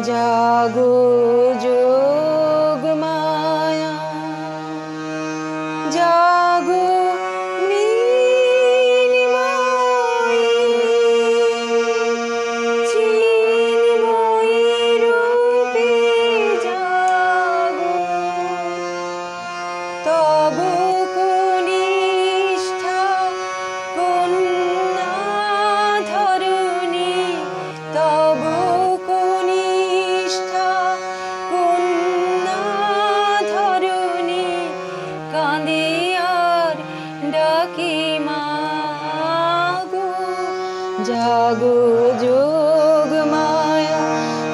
জাগো যোগ মায়া, জাগো নীলিমায়, চিন্ময়ী রূপে জাগো। তব কনিষ্ঠা কন্যা ধরণী, তব কনিষ্ঠা কন্যা ধরণী, কাঁদে আর ডাকে মাগো। জাগো যোগ মায়া,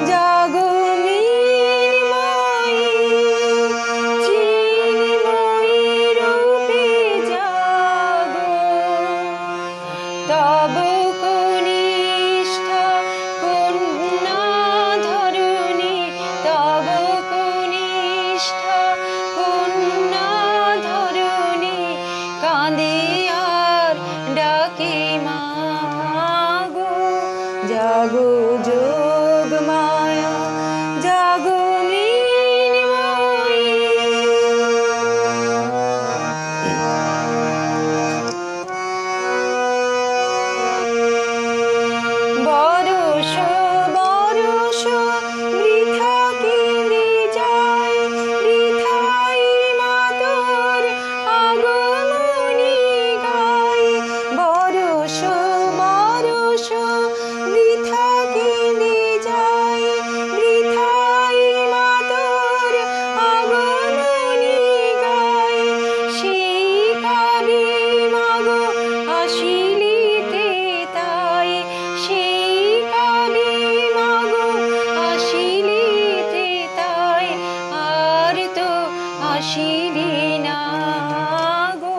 জাগো নীলিমায়, চিন্ময়ী রূপে জাগো। তব কনিষ্ঠা কন্যা ধরণী, তব কনিষ্ঠা কন্যা ধরণী, কাঁদে আর ডাকে মাগো। জাগো যোগ মায়া, জাগো নীলিমায়। বরষ বরষ বৃথা কেঁদে যায়, বৃথাই মাতর আগমনী গায়। বরষ বরষ বৃথা কেঁদে যায়, বৃথাই মাতর আগমনী গায়। সেই কাবে মাগো আসিলিতে তাই, সেই কাবে মাগো আসিলিতে তাই, আর তো আসিলি না গো।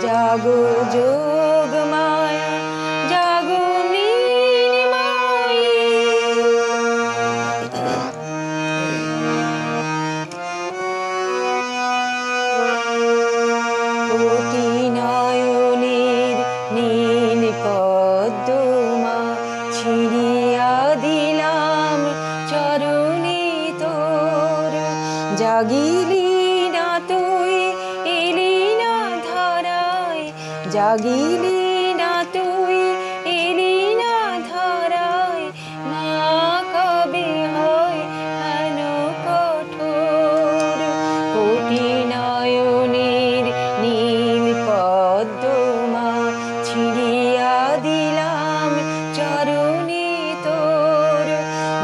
জাগো যোগ মায়া, জাগো নীলিমায়। কোটি নয়নের নীল পদ্মা, ছিড়িয়া দিলাম চরণে তোর। জাগিলি না তুই, এলি না ধরায়, জাগিলি না তুই, এলি না ধরায়। মা কবে হয় হেন কঠোর। কোটি নয়নের নীল পদ্মা, ছিড়িয়া দিলাম চরণে তোর।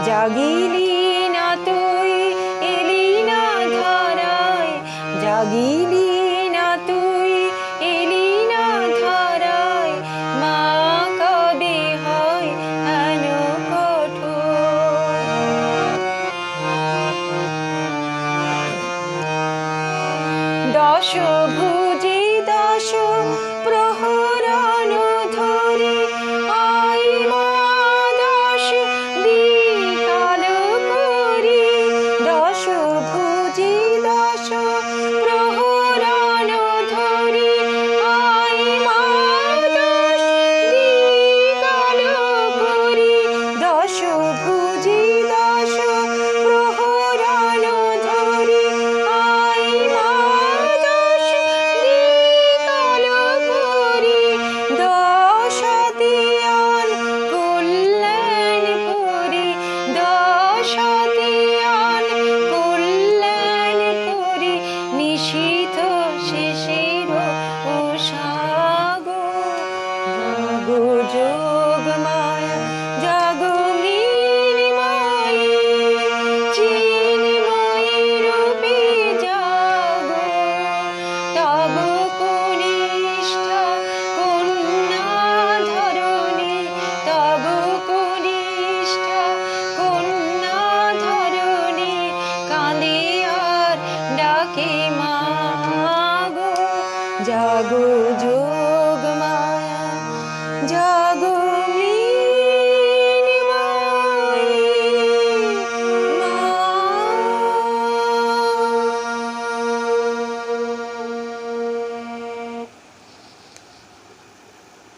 জাগিলি না তুই, এলি না ধরায়, জাগিলি না তুই, এলি না ধরায়। মা কবে হয় হেন কঠোর। দশ